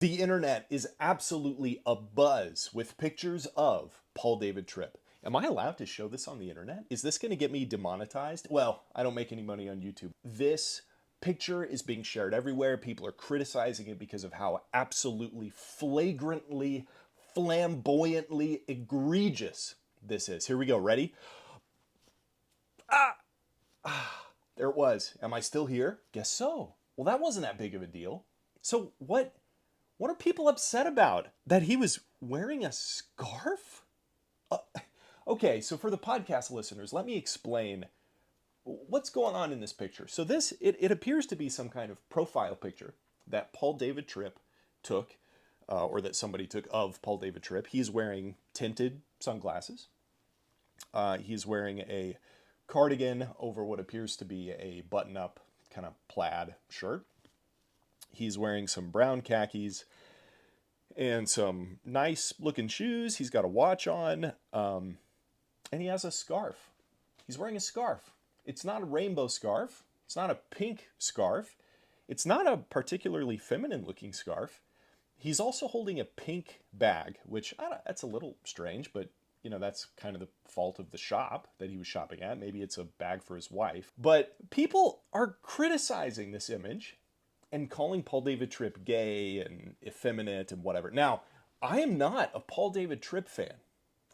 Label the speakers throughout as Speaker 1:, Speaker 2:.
Speaker 1: The internet is absolutely abuzz with pictures of Paul David Tripp. Am I allowed to show this on the internet? Is this going to get me demonetized? Well, I don't make any money on YouTube. This picture is being shared everywhere. People are criticizing it because of how absolutely flagrantly, flamboyantly egregious this is. Here we go. Ready? There it was. Am I still here? Guess so. Well, that wasn't that big of a deal. So what are people upset about? That he was wearing a scarf? Okay, so for the podcast listeners, let me explain what's going on in this picture. So it appears to be some kind of profile picture that Paul David Tripp took, or that somebody took of Paul David Tripp. He's wearing tinted sunglasses. He's wearing a cardigan over what appears to be a button-up kind of plaid shirt. He's wearing some brown khakis and some nice looking shoes. He's got a watch on, and he has a scarf. He's wearing a scarf. It's not a rainbow scarf. It's not a pink scarf. It's not a particularly feminine looking scarf. He's also holding a pink bag, which that's a little strange, but that's kind of the fault of the shop that he was shopping at. Maybe it's a bag for his wife. But people are criticizing this image and calling Paul David Tripp gay and effeminate and whatever. Now, I am not a Paul David Tripp fan.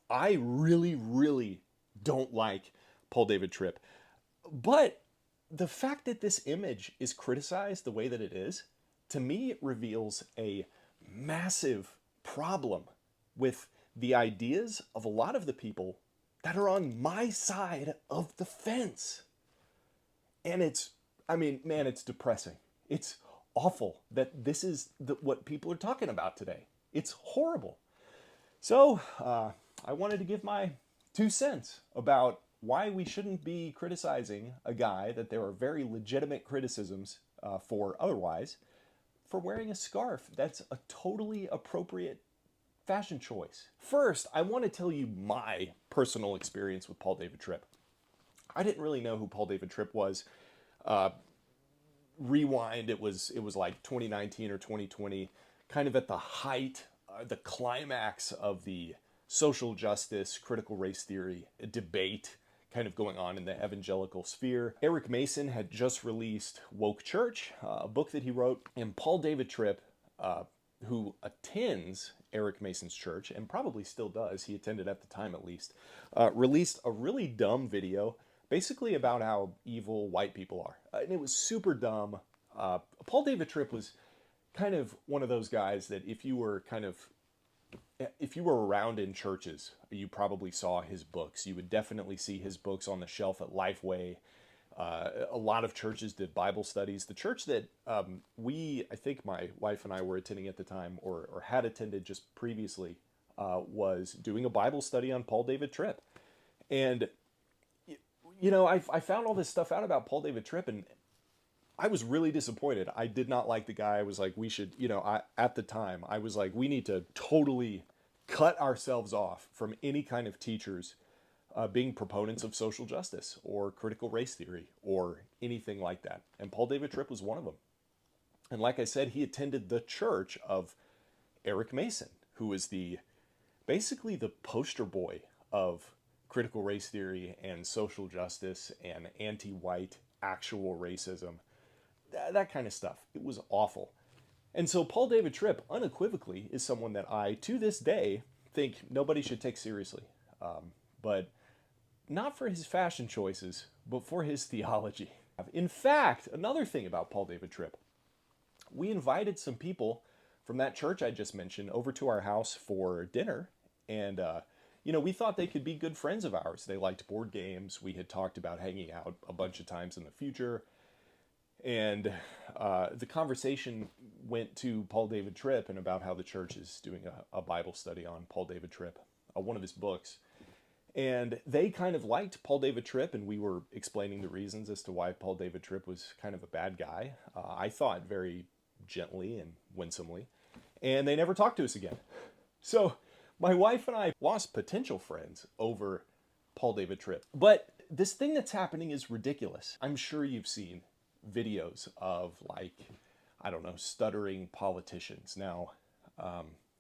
Speaker 1: I really, really don't like Paul David Tripp. But the fact that this image is criticized the way that it is, to me, it reveals a massive problem with the ideas of a lot of the people that are on my side of the fence. And it's depressing. It's awful that this is what people are talking about today. It's horrible. So I wanted to give my 2 cents about why we shouldn't be criticizing a guy that there are very legitimate criticisms for otherwise, for wearing a scarf. That's a totally appropriate fashion choice. First, I want to tell you my personal experience with Paul David Tripp. I didn't really know who Paul David Tripp was. Rewind, it was like 2019 or 2020, kind of at the height, the climax of the social justice, critical race theory debate kind of going on in the evangelical sphere. Eric Mason had just released Woke Church, a book that he wrote, and Paul David Tripp, who attends Eric Mason's church, and probably still does, he attended at the time at least, released a really dumb video basically about how evil white people are. And it was super dumb. Paul David Tripp was kind of one of those guys that if you were around in churches, you probably saw his books. You would definitely see his books on the shelf at Lifeway. A lot of churches did Bible studies. The church that I think my wife and I were attending at the time, or had attended just previously, was doing a Bible study on Paul David Tripp. And, I found all this stuff out about Paul David Tripp, and I was really disappointed. I did not like the guy. I was like, we should, at the time, I was like, we need to totally cut ourselves off from any kind of teachers being proponents of social justice or critical race theory or anything like that. And Paul David Tripp was one of them. And like I said, he attended the church of Eric Mason, who is basically the poster boy of critical race theory and social justice and anti-white actual racism, that kind of stuff. It was awful. And so Paul David Tripp unequivocally is someone that I, to this day, think nobody should take seriously. But not for his fashion choices, but for his theology. In fact, another thing about Paul David Tripp, we invited some people from that church I just mentioned over to our house for dinner. And, we thought they could be good friends of ours. They liked board games. We had talked about hanging out a bunch of times in the future. And the conversation went to Paul David Tripp and about how the church is doing a Bible study on Paul David Tripp, one of his books. And they kind of liked Paul David Tripp, and we were explaining the reasons as to why Paul David Tripp was kind of a bad guy. I thought very gently and winsomely. And they never talked to us again. So my wife and I lost potential friends over Paul David Tripp. But this thing that's happening is ridiculous. I'm sure you've seen videos of I don't know, stuttering politicians. Now,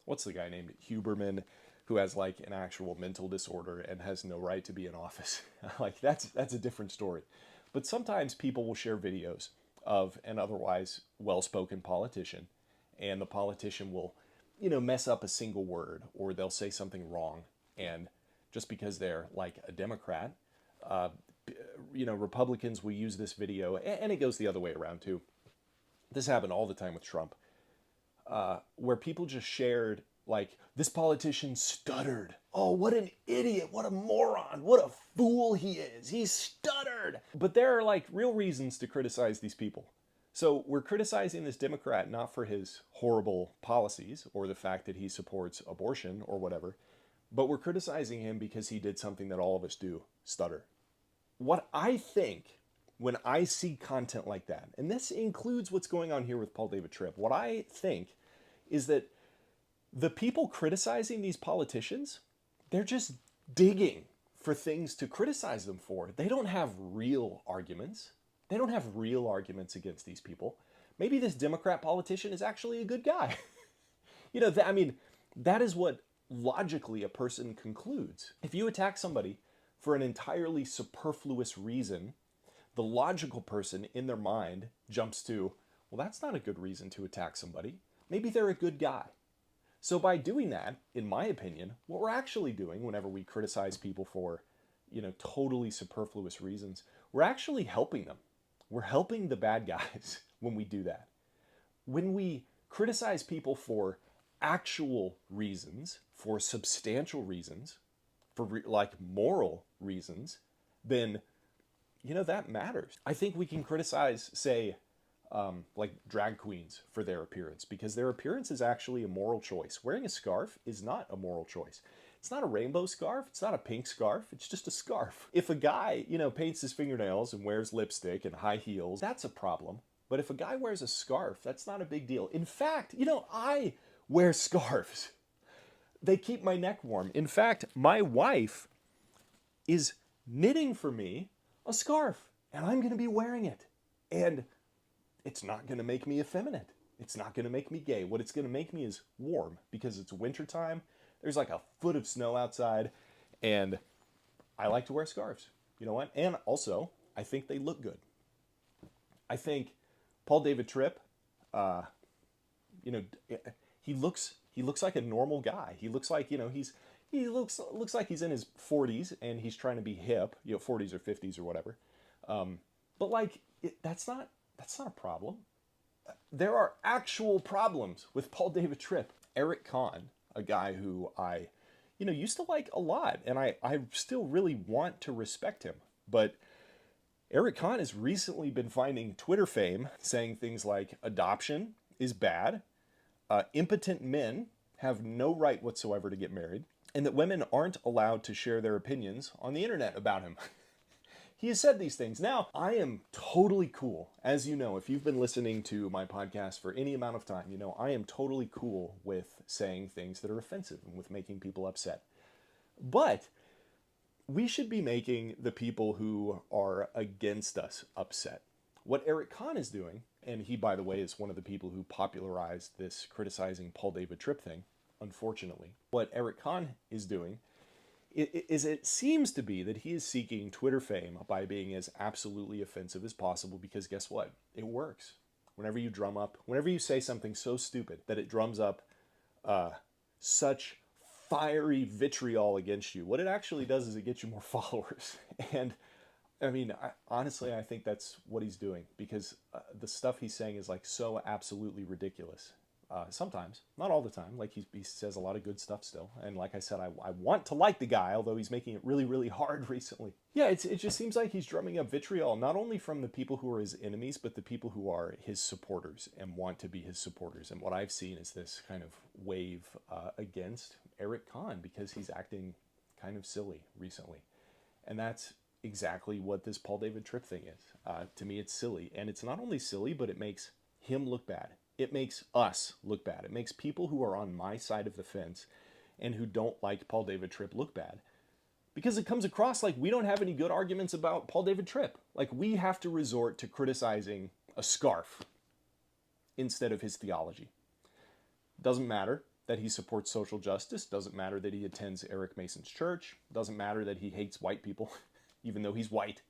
Speaker 1: what's the guy named Huberman who has like an actual mental disorder and has no right to be in office? Like that's a different story. But sometimes people will share videos of an otherwise well-spoken politician, and the politician will, mess up a single word, or they'll say something wrong, and just because they're like a Democrat, uh, Republicans will use this video, and it goes the other way around too. This happened all the time with Trump, where people just shared, like, this politician stuttered. Oh, what an idiot. What a moron. What a fool he is. He stuttered. But there are, like, real reasons to criticize these people. So we're criticizing this Democrat not for his horrible policies or the fact that he supports abortion or whatever, but we're criticizing him because he did something that all of us do, stutter. What I think when I see content like that, and this includes what's going on here with Paul David Tripp, what I think is that the people criticizing these politicians, they're just digging for things to criticize them for. They don't have real arguments. They don't have real arguments against these people. Maybe this Democrat politician is actually a good guy. That is what logically a person concludes. If you attack somebody for an entirely superfluous reason, the logical person in their mind jumps to, well, that's not a good reason to attack somebody. Maybe they're a good guy. So by doing that, in my opinion, what we're actually doing whenever we criticize people for, totally superfluous reasons, we're actually helping them. We're helping the bad guys when we do that. When we criticize people for actual reasons, for substantial reasons, for moral reasons, then, that matters. I think we can criticize, say, like drag queens for their appearance, because their appearance is actually a moral choice. Wearing a scarf is not a moral choice. It's not a rainbow scarf. It's not a pink scarf. It's just a scarf. If a guy, paints his fingernails and wears lipstick and high heels, that's a problem. But if a guy wears a scarf, that's not a big deal. In fact, I wear scarves. They keep my neck warm. In fact, my wife is knitting for me a scarf, and I'm going to be wearing it. And it's not going to make me effeminate. It's not going to make me gay. What it's going to make me is warm, because it's wintertime. There's like a foot of snow outside, and I like to wear scarves. You know what? And also, I think they look good. I think Paul David Tripp, he looks like a normal guy. He looks like, he looks like he's in his 40s and he's trying to be hip, 40s or 50s or whatever. But that's not a problem. There are actual problems with Paul David Tripp. Eric Kahn, a guy who I, used to like a lot, and I still really want to respect him. But Eric Kahn has recently been finding Twitter fame saying things like adoption is bad, impotent men have no right whatsoever to get married, and that women aren't allowed to share their opinions on the internet about him. He has said these things. Now, I am totally cool. As you know, if you've been listening to my podcast for any amount of time, I am totally cool with saying things that are offensive and with making people upset. But we should be making the people who are against us upset. What Eric Kahn is doing, and he, by the way, is one of the people who popularized this criticizing Paul David Tripp thing, unfortunately. What Eric Kahn is doing is it seems to be that he is seeking Twitter fame by being as absolutely offensive as possible, because guess what? It works. Whenever you say something so stupid that it drums up such fiery vitriol against you, what it actually does is it gets you more followers. And honestly, I think that's what he's doing, because the stuff he's saying is so absolutely ridiculous. Sometimes, not all the time. He says a lot of good stuff still. And like I said, I want to like the guy, although he's making it really, really hard recently. Yeah, it just seems like he's drumming up vitriol, not only from the people who are his enemies, but the people who are his supporters and want to be his supporters. And what I've seen is this kind of wave against Eric Kahn, because he's acting kind of silly recently. And that's exactly what this Paul David Tripp thing is. To me, it's silly. And it's not only silly, but it makes him look bad. It makes us look bad. It makes people who are on my side of the fence and who don't like Paul David Tripp look bad. Because it comes across like we don't have any good arguments about Paul David Tripp. We have to resort to criticizing a scarf. instead of his theology. Doesn't matter that he supports social justice, doesn't matter that he attends Eric Mason's church, doesn't matter that he hates white people, even though he's white.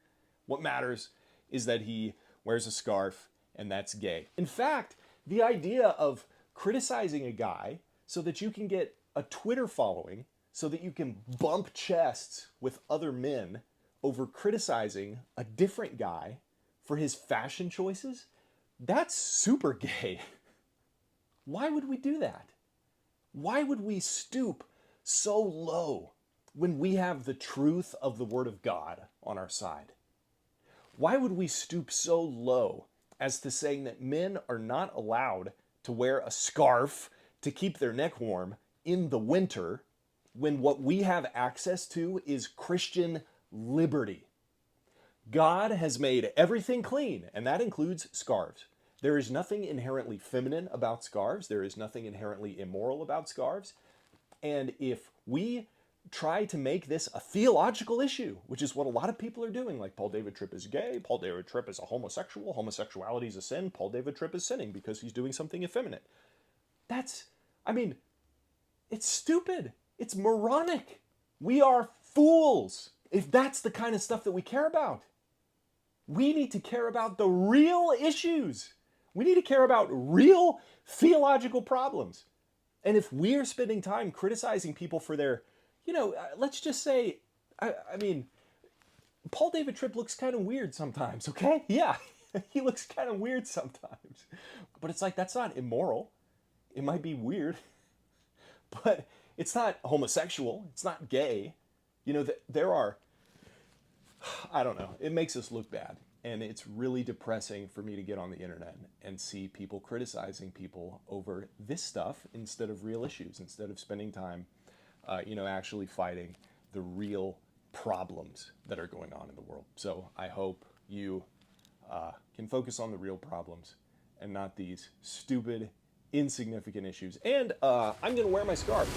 Speaker 1: What matters is that he wears a scarf, and that's gay. In fact, the idea of criticizing a guy so that you can get a Twitter following, so that you can bump chests with other men over criticizing a different guy for his fashion choices, that's super gay. Why would we do that? Why would we stoop so low when we have the truth of the Word of God on our side? Why would we stoop so low as to saying that men are not allowed to wear a scarf to keep their neck warm in the winter when what we have access to is Christian liberty? God has made everything clean, and that includes scarves. There is nothing inherently feminine about scarves. There is nothing inherently immoral about scarves. And if we try to make this a theological issue, which is what a lot of people are doing, like Paul David Tripp is gay, Paul David Tripp is a homosexual, homosexuality is a sin, Paul David Tripp is sinning because he's doing something effeminate. It's stupid. It's moronic. We are fools if that's the kind of stuff that we care about. We need to care about the real issues. We need to care about real theological problems. And if we're spending time criticizing people for their, let's just say, Paul David Tripp looks kind of weird sometimes, okay? Yeah, he looks kind of weird sometimes. But it's like, that's not immoral. It might be weird, but it's not homosexual. It's not gay. There are, I don't know, it makes us look bad. And it's really depressing for me to get on the internet and see people criticizing people over this stuff instead of real issues, instead of spending time, actually fighting the real problems that are going on in the world. So I hope you can focus on the real problems and not these stupid, insignificant issues. And I'm going to wear my scarf.